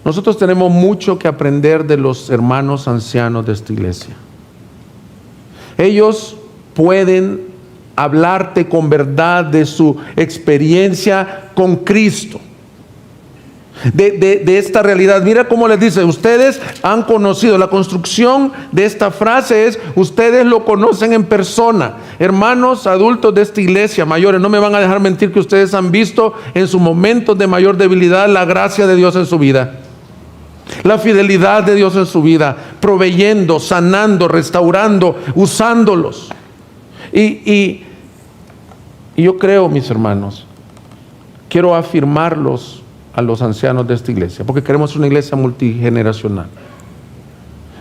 nosotros tenemos mucho que aprender de los hermanos ancianos de esta iglesia. Ellos pueden hablarte con verdad de su experiencia con Cristo, de esta realidad. Mira cómo les dice, ustedes han conocido. La construcción de esta frase es, ustedes lo conocen en persona. Hermanos adultos de esta iglesia, mayores, no me van a dejar mentir que ustedes han visto en sus momentos de mayor debilidad la gracia de Dios en su vida, la fidelidad de Dios en su vida, proveyendo, sanando, restaurando, usándolos. Y yo creo, mis hermanos, quiero afirmarlos a los ancianos de esta iglesia, porque queremos una iglesia multigeneracional.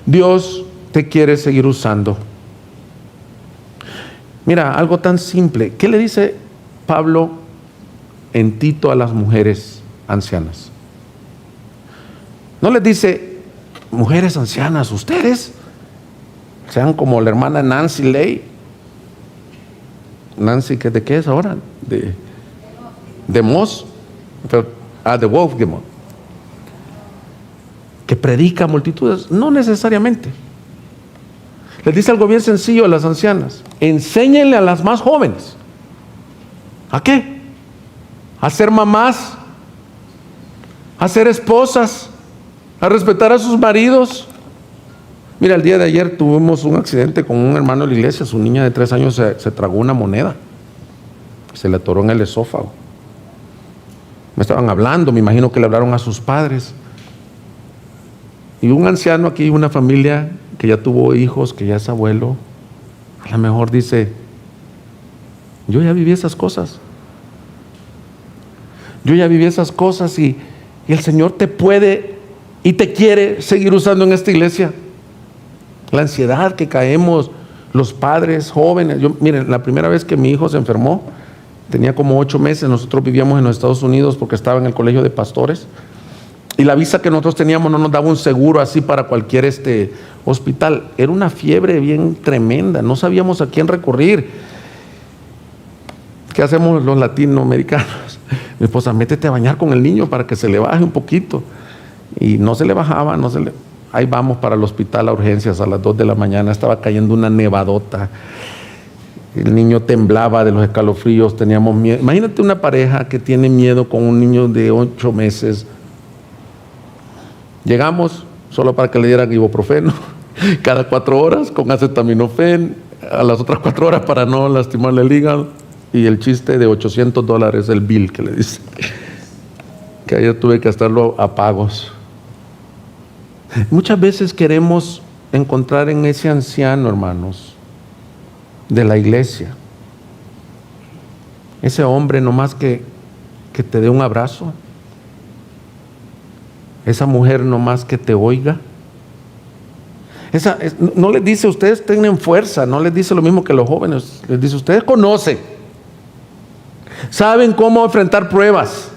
Dios te quiere seguir usando. Mira, algo tan simple. ¿Qué le dice Pablo en Tito a las mujeres ancianas? No les dice, mujeres ancianas, ustedes sean como la hermana Nancy Ley. Nancy, ¿de qué es ahora? De Moss. De Wolfgemont, que predica a multitudes. No necesariamente. Les dice algo bien sencillo a las ancianas: enséñenle a las más jóvenes. ¿A qué? A ser mamás, a ser esposas, a respetar a sus maridos. Mira, el día de ayer tuvimos un accidente con un hermano de la iglesia. Su niña de 3 años se tragó una moneda, se le atoró en el esófago. Me estaban hablando, me imagino que le hablaron a sus padres. Y un anciano aquí, una familia que ya tuvo hijos, que ya es abuelo, a lo mejor dice, yo ya viví esas cosas. Yo ya viví esas cosas y el Señor te puede y te quiere seguir usando en esta iglesia. La ansiedad que caemos los padres jóvenes. Miren, la primera vez que mi hijo se enfermó, tenía como 8 meses, nosotros vivíamos en los Estados Unidos porque estaba en el colegio de pastores, y la visa que nosotros teníamos no nos daba un seguro así para cualquier hospital. Era una fiebre bien tremenda, no sabíamos a quién recurrir. ¿Qué hacemos los latinoamericanos? Mi esposa, métete a bañar con el niño para que se le baje un poquito. Y no se le bajaba, ahí vamos para el hospital a urgencias a las 2 de la mañana, estaba cayendo una nevadota. El niño temblaba de los escalofríos, teníamos miedo. Imagínate una pareja que tiene miedo con un niño de 8 meses. Llegamos solo para que le dieran ibuprofeno cada 4 horas con acetaminofén, a las otras 4 horas para no lastimarle el hígado. Y el chiste de $800, el bill que le dice, que ayer tuve que gastarlo a pagos. Muchas veces queremos encontrar en ese anciano, hermanos, de la iglesia, ese hombre nomás que te dé un abrazo, esa mujer nomás que te oiga. No les dice ustedes tienen fuerza, no les dice lo mismo que los jóvenes, les dice ustedes conocen, saben cómo enfrentar pruebas.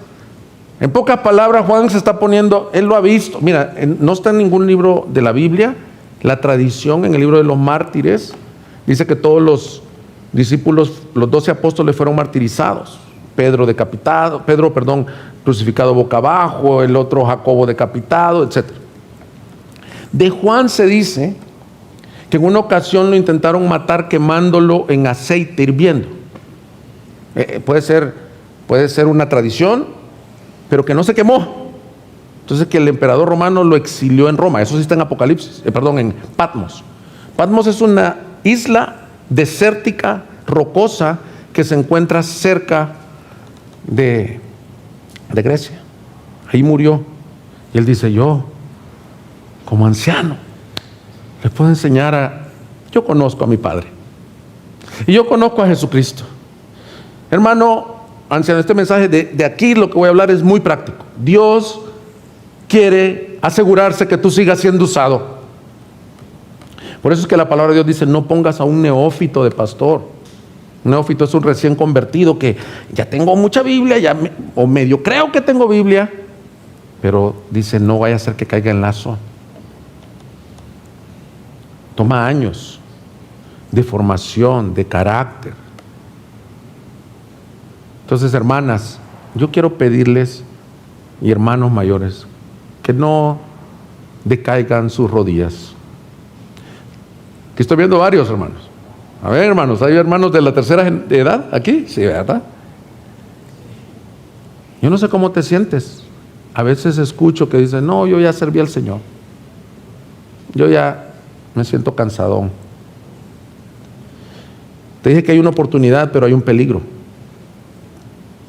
En pocas palabras, Juan se está poniendo, él lo ha visto. Mira, no está en ningún libro de la Biblia, la tradición en el libro de los mártires dice que todos los discípulos, los 12 apóstoles fueron martirizados. Pedro, crucificado boca abajo, el otro Jacobo decapitado, etc. De Juan se dice que en una ocasión lo intentaron matar quemándolo en aceite hirviendo. Puede ser una tradición, pero que no se quemó. Entonces que el emperador romano lo exilió en Roma. Eso sí está en Apocalipsis, en Patmos. Patmos es una isla desértica, rocosa, que se encuentra cerca de Grecia. Ahí murió. Y él dice, yo, como anciano, les puedo enseñar yo conozco a mi Padre. Y yo conozco a Jesucristo. Hermano, anciano, este mensaje de aquí lo que voy a hablar es muy práctico. Dios quiere asegurarse que tú sigas siendo usado. Por eso es que la palabra de Dios dice, no pongas a un neófito de pastor. Un neófito es un recién convertido que ya tengo mucha Biblia, o medio creo que tengo Biblia, pero dice, no vaya a ser que caiga en lazo. Toma años de formación, de carácter. Entonces, hermanas, yo quiero pedirles, y hermanos mayores, que no decaigan sus rodillas. Que estoy viendo varios hermanos. A ver, hermanos, ¿hay hermanos de la tercera edad aquí? Sí, ¿verdad? Yo no sé cómo te sientes. A veces escucho que dicen, no, yo ya serví al Señor. Yo ya me siento cansadón. Te dije que hay una oportunidad, pero hay un peligro.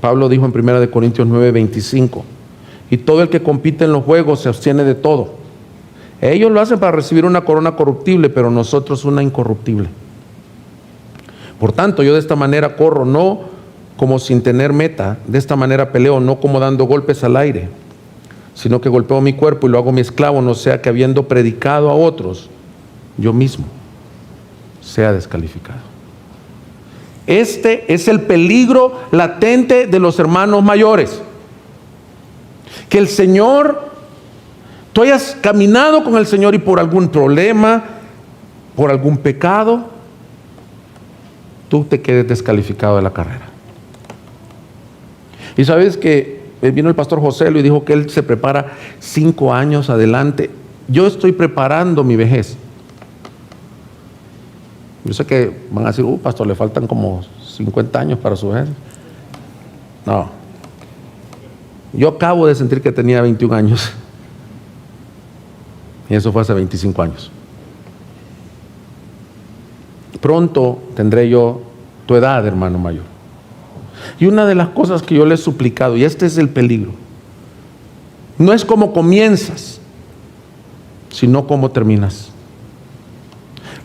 Pablo dijo en 1 Corintios 9:25, y todo el que compite en los juegos se abstiene de todo. Ellos lo hacen para recibir una corona corruptible, pero nosotros una incorruptible. Por tanto, yo de esta manera corro, no como sin tener meta, de esta manera peleo, no como dando golpes al aire, sino que golpeo mi cuerpo y lo hago mi esclavo, no sea que habiendo predicado a otros, yo mismo sea descalificado. Este es el peligro latente de los hermanos mayores. Que el Señor, tú hayas caminado con el Señor y por algún problema, por algún pecado, tú te quedes descalificado de la carrera. Y sabes que vino el pastor José y dijo que él se prepara 5 años adelante. Yo estoy preparando mi vejez. Yo sé que van a decir, pastor, le faltan como 50 años para su vejez. No. Yo acabo de sentir que tenía 21 años. Y eso fue hace 25 años. Pronto tendré yo tu edad, hermano mayor. Y una de las cosas que yo le he suplicado, y este es el peligro, no es cómo comienzas, sino cómo terminas.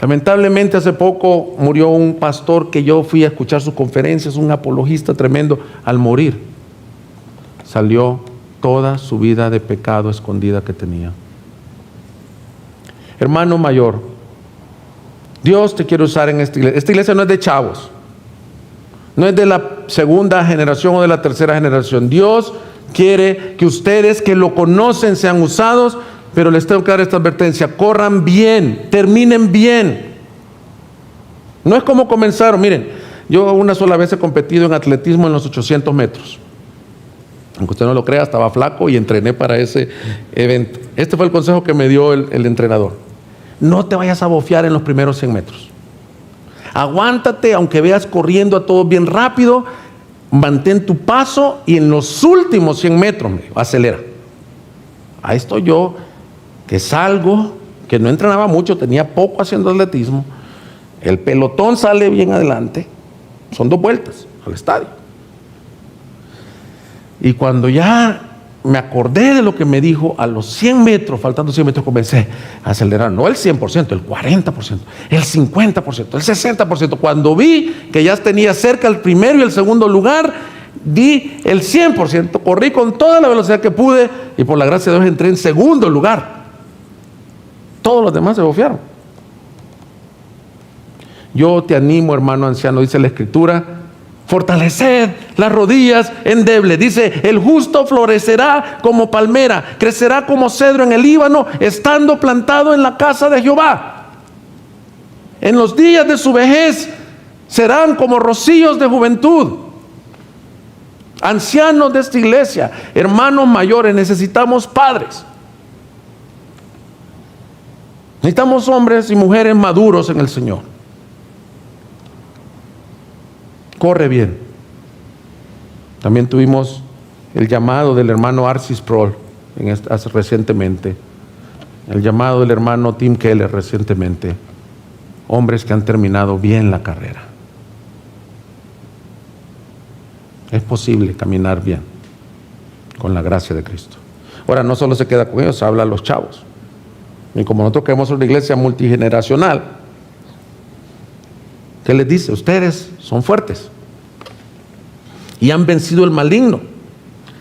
Lamentablemente hace poco murió un pastor que yo fui a escuchar sus conferencias, un apologista tremendo. Al morir, salió toda su vida de pecado escondida que tenía. Hermano mayor, Dios te quiere usar en esta iglesia. Esta iglesia no es de chavos, no es de la segunda generación o de la tercera generación. Dios quiere que ustedes que lo conocen sean usados, pero les tengo que dar esta advertencia: corran bien, terminen bien. No es como comenzaron. Miren, yo una sola vez he competido en atletismo en los 800 metros. Aunque usted no lo crea, estaba flaco y entrené para ese evento. Este fue el consejo que me dio el entrenador. No te vayas a bofear en los primeros 100 metros. Aguántate, aunque veas corriendo a todos bien rápido, mantén tu paso y en los últimos 100 metros, acelera. Ahí estoy yo, que salgo, que no entrenaba mucho, tenía poco haciendo atletismo. El pelotón sale bien adelante. Son 2 vueltas al estadio. Y cuando ya me acordé de lo que me dijo a los 100 metros, faltando 100 metros, comencé a acelerar, no el 100%, el 40%, el 50%, el 60%. Cuando vi que ya tenía cerca el primero y el segundo lugar, di el 100%, corrí con toda la velocidad que pude y por la gracia de Dios entré en segundo lugar. Todos los demás se bofearon. Yo te animo, hermano anciano, dice la Escritura, fortaleced las rodillas endebles. Dice, el justo florecerá como palmera, crecerá como cedro en el Líbano, estando plantado en la casa de Jehová. En los días de su vejez serán como rocíos de juventud. Ancianos de esta iglesia, hermanos mayores, necesitamos padres. Necesitamos hombres y mujeres maduros en el Señor. Corre bien. También tuvimos el llamado del hermano Arcis Sproul recientemente. El llamado del hermano Tim Keller recientemente. Hombres que han terminado bien la carrera. Es posible caminar bien con la gracia de Cristo. Ahora, no solo se queda con ellos, habla a los chavos. Y como nosotros queremos una iglesia multigeneracional, ¿qué les dice? Ustedes son fuertes y han vencido el maligno.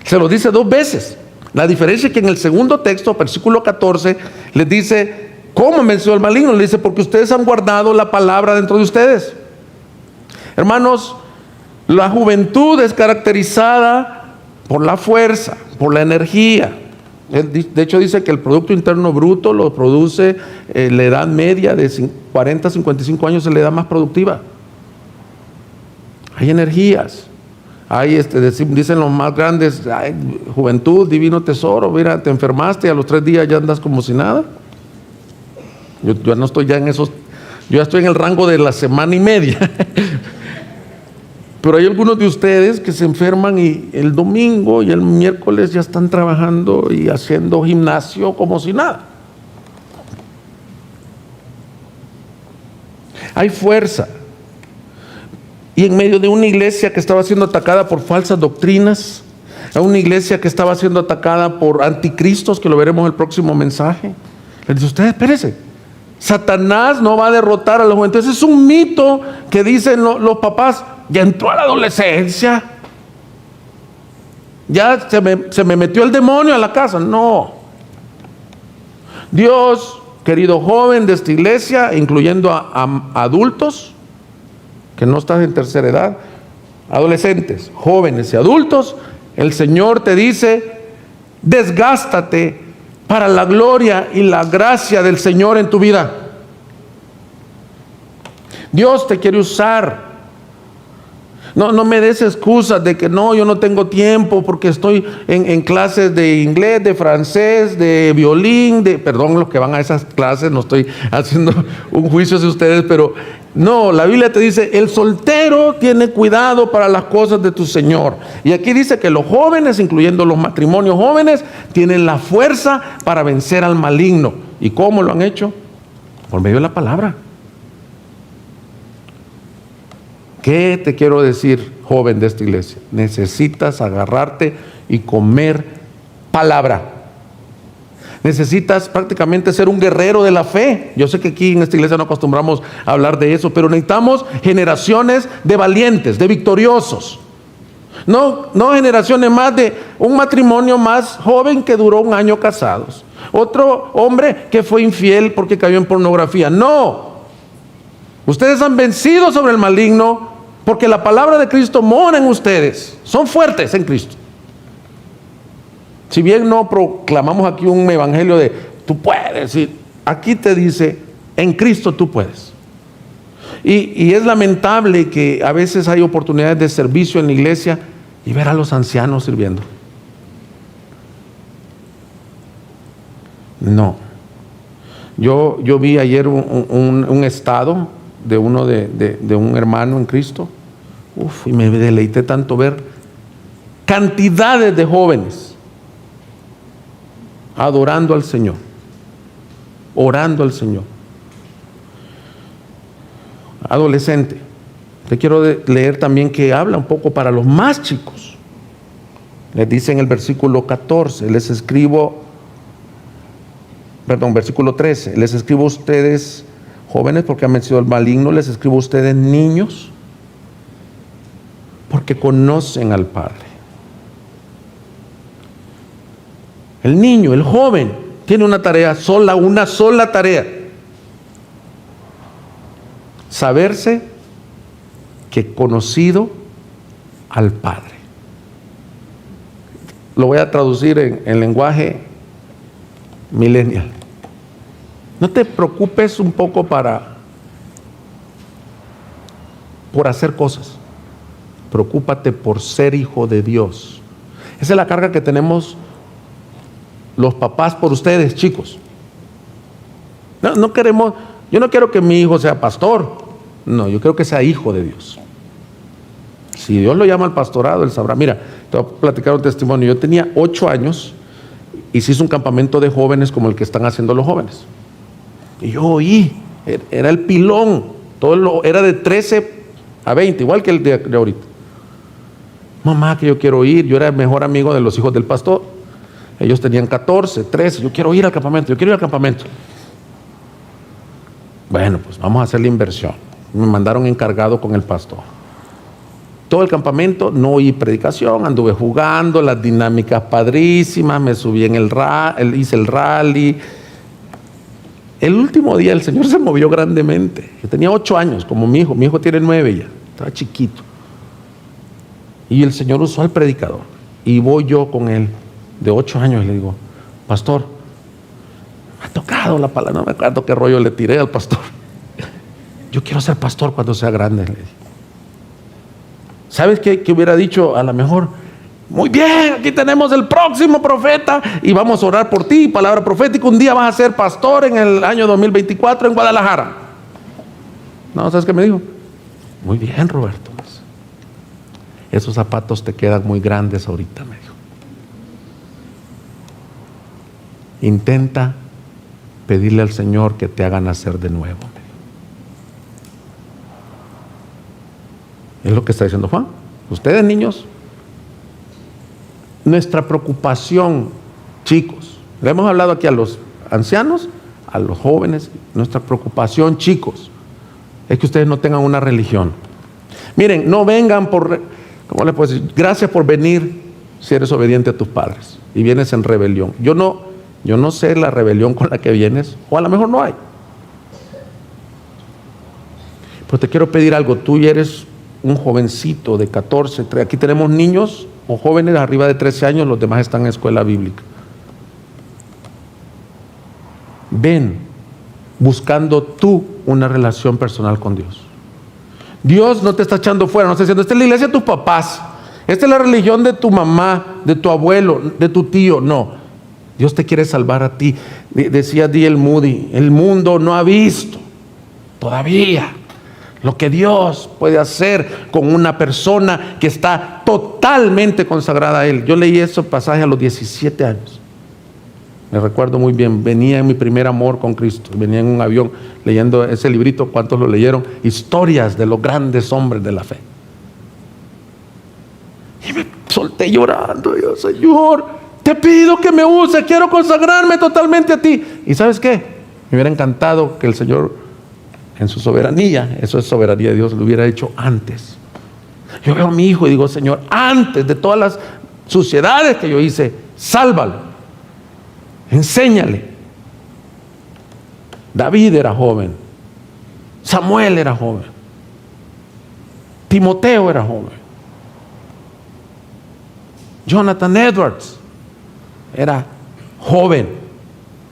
Se lo dice 2 veces. La diferencia es que en el segundo texto, versículo 14, les dice, ¿cómo venció el maligno? Le dice, porque ustedes han guardado la palabra dentro de ustedes. Hermanos, la juventud es caracterizada por la fuerza, por la energía. De hecho dice que el Producto Interno Bruto lo produce la edad media de 40 a 55 años, es la edad más productiva. Hay energías, hay dicen los más grandes, ay, juventud, divino tesoro, mira, te enfermaste y a los 3 días ya andas como si nada. Yo no estoy ya en esos, yo ya estoy en el rango de la semana y media. Pero hay algunos de ustedes que se enferman y el domingo y el miércoles ya están trabajando y haciendo gimnasio como si nada. Hay fuerza. Y en medio de una iglesia que estaba siendo atacada por falsas doctrinas, a una iglesia que estaba siendo atacada por anticristos, que lo veremos en el próximo mensaje, les dice, ustedes espérense, Satanás no va a derrotar a la juventud. Ese es un mito que dicen los papás. Ya entró a la adolescencia, ya se me metió el demonio a la casa. No. Dios, querido joven de esta iglesia, incluyendo a adultos, que no estás en tercera edad, adolescentes, jóvenes y adultos, el Señor te dice, desgástate para la gloria y la gracia del Señor en tu vida. Dios te quiere usar. No me des excusas de que no, yo no tengo tiempo porque estoy en clases de inglés, de francés, de violín, perdón, los que van a esas clases, no estoy haciendo un juicio hacia ustedes, pero no, la Biblia te dice, el soltero tiene cuidado para las cosas de tu Señor. Y aquí dice que los jóvenes, incluyendo los matrimonios jóvenes, tienen la fuerza para vencer al maligno. ¿Y cómo lo han hecho? Por medio de la palabra. ¿Qué te quiero decir, joven de esta iglesia? Necesitas agarrarte y comer palabra. Necesitas prácticamente ser un guerrero de la fe. Yo sé que aquí en esta iglesia no acostumbramos a hablar de eso, pero necesitamos generaciones de valientes, de victoriosos. No generaciones más de un matrimonio más joven que duró 1 año casados. Otro hombre que fue infiel porque cayó en pornografía. No. Ustedes han vencido sobre el maligno porque la palabra de Cristo mora en ustedes. Son fuertes en Cristo. Si bien no proclamamos aquí un evangelio de tú puedes, aquí te dice en Cristo tú puedes. Y es lamentable que a veces hay oportunidades de servicio en la iglesia y ver a los ancianos sirviendo. No. Yo vi ayer un estado de un hermano en Cristo. Y me deleité tanto ver cantidades de jóvenes adorando al Señor, orando al Señor. Adolescente, te quiero leer también que habla un poco para los más chicos. Les dice en el versículo 14, versículo 13, les escribo a ustedes, jóvenes, porque han vencido al maligno, les escribo a ustedes, niños, porque conocen al Padre. El niño, el joven, tiene una tarea sola, una sola tarea: saberse que conocido al Padre. Lo voy a traducir en lenguaje millennial. No te preocupes un poco por hacer cosas. Preocúpate por ser hijo de Dios. Esa es la carga que tenemos los papás por ustedes, chicos. No queremos, yo no quiero que mi hijo sea pastor. No, yo quiero que sea hijo de Dios. Si Dios lo llama al pastorado, él sabrá. Mira, te voy a platicar un testimonio. Yo tenía 8 años y se hizo un campamento de jóvenes como el que están haciendo los jóvenes. Y yo oí, era el pilón, era de 13 a 20, igual que el de ahorita. Mamá, que yo quiero ir. Yo era el mejor amigo de los hijos del pastor. Ellos tenían 14, 13. Yo quiero ir al campamento, Bueno, pues vamos a hacer la inversión. Me mandaron encargado con el pastor. Todo el campamento no oí predicación, anduve jugando, las dinámicas padrísimas, me subí en hice el rally. El último día el Señor se movió grandemente. Yo tenía 8 años, como mi hijo tiene 9 ya, estaba chiquito. Y el Señor usó al predicador. Y voy yo con él, de 8 años, y le digo: pastor, me ha tocado la palabra, no me acuerdo qué rollo le tiré al pastor. Yo quiero ser pastor cuando sea grande, le dije. ¿Sabes qué hubiera dicho? A lo mejor: muy bien, aquí tenemos el próximo profeta y vamos a orar por ti, palabra profética, un día vas a ser pastor en el año 2024 en Guadalajara. No, ¿sabes qué me dijo? Muy bien, Roberto, esos zapatos te quedan muy grandes ahorita, me dijo. Intenta pedirle al Señor que te haga nacer de nuevo. Es lo que está diciendo Juan. Ustedes, niños, nuestra preocupación, chicos, le hemos hablado aquí a los ancianos, a los jóvenes, nuestra preocupación, chicos, es que ustedes no tengan una religión. Miren, no vengan ¿cómo les puedo decir? Gracias por venir si eres obediente a tus padres y vienes en rebelión. Yo no sé la rebelión con la que vienes, o a lo mejor no hay. Pero te quiero pedir algo. Tú ya eres un jovencito de 14, aquí tenemos niños o jóvenes arriba de 13 años, los demás están en escuela bíblica. Ven buscando tú una relación personal con Dios. Dios no te está echando fuera, no está diciendo: esta es la iglesia de tus papás, esta es la religión de tu mamá, de tu abuelo, de tu tío. No, Dios te quiere salvar a ti. Decía D.L. Moody: el mundo no ha visto todavía lo que Dios puede hacer con una persona que está totalmente consagrada a Él. Yo leí ese pasaje a los 17 años. Me recuerdo muy bien, venía en mi primer amor con Cristo, venía en un avión leyendo ese librito. ¿Cuántos lo leyeron? Historias de los grandes hombres de la fe. Y me solté llorando. Yo: Señor, te pido que me use, quiero consagrarme totalmente a ti. ¿Y sabes qué? Me hubiera encantado que el Señor, en su soberanía, eso es soberanía de Dios, lo hubiera hecho antes. Yo veo a mi hijo y digo: Señor, antes de todas las suciedades que yo hice, sálvalo, enséñale. David era joven, Samuel era joven, Timoteo era joven, Jonathan Edwards era joven,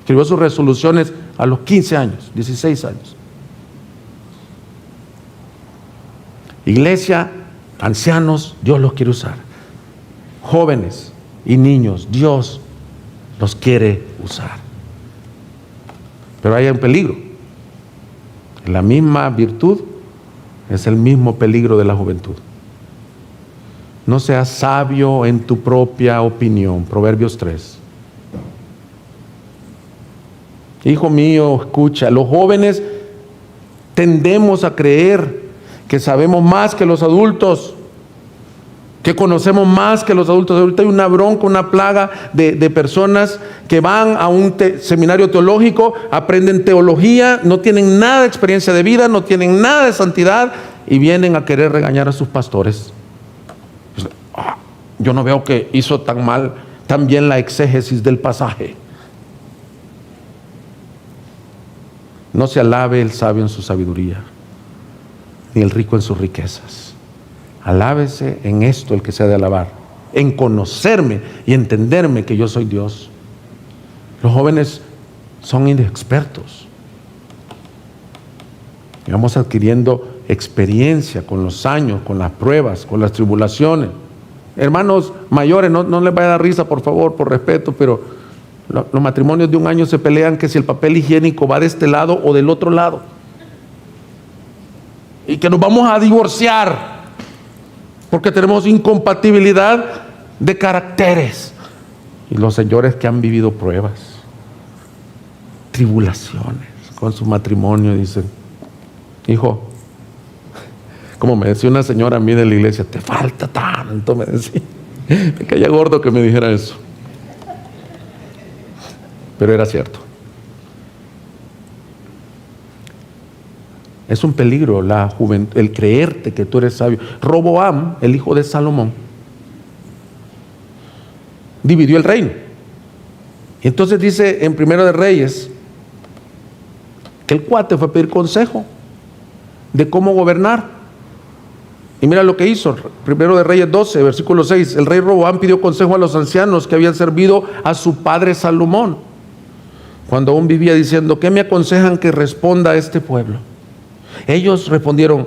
escribió sus resoluciones a los 15 años, 16 años. Iglesia, ancianos, Dios los quiere usar. Jóvenes y niños, Dios los quiere usar. Pero hay un peligro. La misma virtud es el mismo peligro de la juventud. No seas sabio en tu propia opinión. Proverbios 3. Hijo mío, escucha, los jóvenes tendemos a creer que sabemos más que los adultos. que conocemos más que los adultos. Ahorita hay una bronca, una plaga de personas que van a un seminario teológico, aprenden teología, no tienen nada de experiencia de vida, no tienen nada de santidad y vienen a querer regañar a sus pastores. Yo no veo que hizo tan bien la exégesis del pasaje. No se alabe el sabio en su sabiduría, ni el rico en sus riquezas. Alábese en esto el que se ha de alabar, en conocerme y entenderme que yo soy Dios. Los jóvenes son inexpertos. Y vamos adquiriendo experiencia con los años, con las pruebas, con las tribulaciones. Hermanos mayores, no les vaya a dar risa, por favor, por respeto, pero los matrimonios de un año se pelean que si el papel higiénico va de este lado o del otro lado. Y que nos vamos a divorciar porque tenemos incompatibilidad de caracteres. Y los señores que han vivido pruebas, tribulaciones con su matrimonio, dicen: hijo, como me decía una señora a mí de la iglesia, te falta tanto, me decía. Me caía gordo que me dijera eso, pero era cierto. Es un peligro la juventud, el creerte que tú eres sabio. Roboam, el hijo de Salomón, dividió el reino. Y entonces dice en Primero de Reyes que el cuate fue a pedir consejo de cómo gobernar. Y mira lo que hizo. Primero de Reyes 12, versículo 6. El rey Roboam pidió consejo a los ancianos que habían servido a su padre Salomón, cuando aún vivía, diciendo: ¿qué me aconsejan que responda a este pueblo? Ellos respondieron: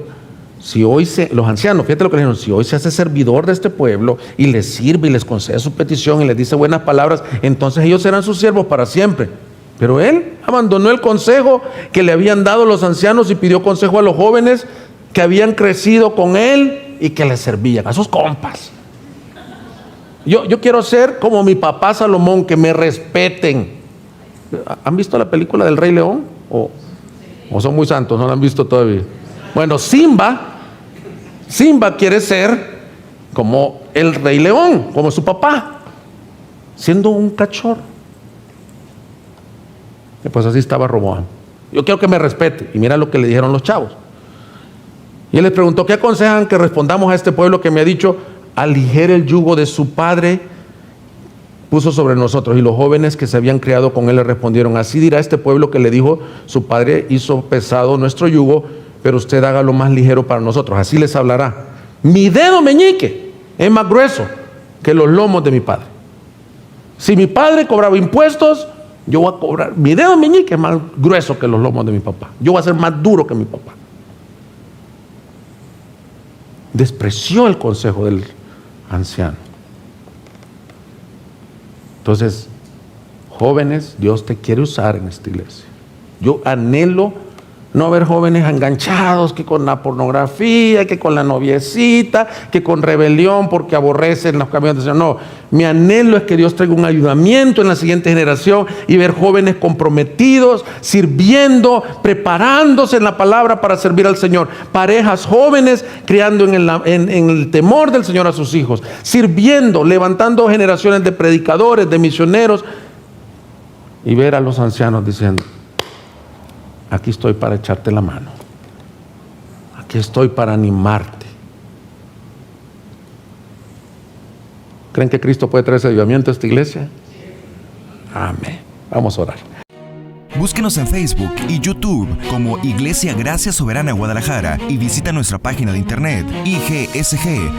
los ancianos, fíjate lo que le dijeron: si hoy se hace servidor de este pueblo y les sirve y les concede su petición y les dice buenas palabras, entonces ellos serán sus siervos para siempre. Pero él abandonó el consejo que le habían dado los ancianos y pidió consejo a los jóvenes que habían crecido con él y que le servían, a sus compas. Yo quiero ser como mi papá Salomón, que me respeten. ¿Han visto la película del Rey León? ¿O son muy santos? ¿No la han visto todavía? Bueno, Simba quiere ser como el Rey León, como su papá, siendo un cachorro. Y pues así estaba Roboam. Yo quiero que me respete. Y mira lo que le dijeron los chavos. Y él les preguntó: ¿qué aconsejan que respondamos a este pueblo que me ha dicho: aligere el yugo de su padre puso sobre nosotros? Y los jóvenes que se habían criado con él le respondieron: así dirá este pueblo que le dijo: su padre hizo pesado nuestro yugo, pero usted hágalo más ligero para nosotros. Así les hablará: mi dedo meñique es más grueso que los lomos de mi padre. Si mi padre cobraba impuestos, yo voy a cobrar. Mi dedo meñique es más grueso que los lomos de mi papá. Yo voy a ser más duro que mi papá. Despreció el consejo del anciano. Entonces, jóvenes, Dios te quiere usar en esta iglesia. Yo anhelo no ver jóvenes enganchados, que con la pornografía, que con la noviecita, que con rebelión porque aborrecen los caminos del Señor. No, mi anhelo es que Dios traiga un ayudamiento en la siguiente generación y ver jóvenes comprometidos, sirviendo, preparándose en la palabra para servir al Señor. Parejas jóvenes criando en el temor del Señor a sus hijos, sirviendo, levantando generaciones de predicadores, de misioneros, y ver a los ancianos diciendo: aquí estoy para echarte la mano, aquí estoy para animarte. ¿Creen que Cristo puede traer ese avivamiento a esta iglesia? Amén. Vamos a orar. Búsquenos en Facebook y YouTube como Iglesia Gracia Soberana Guadalajara y visita nuestra página de internet igsg.org.mx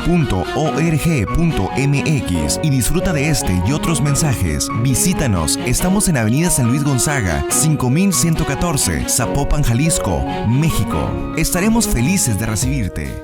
y disfruta de este y otros mensajes. Visítanos, estamos en Avenida San Luis Gonzaga, 5114, Zapopan, Jalisco, México. Estaremos felices de recibirte.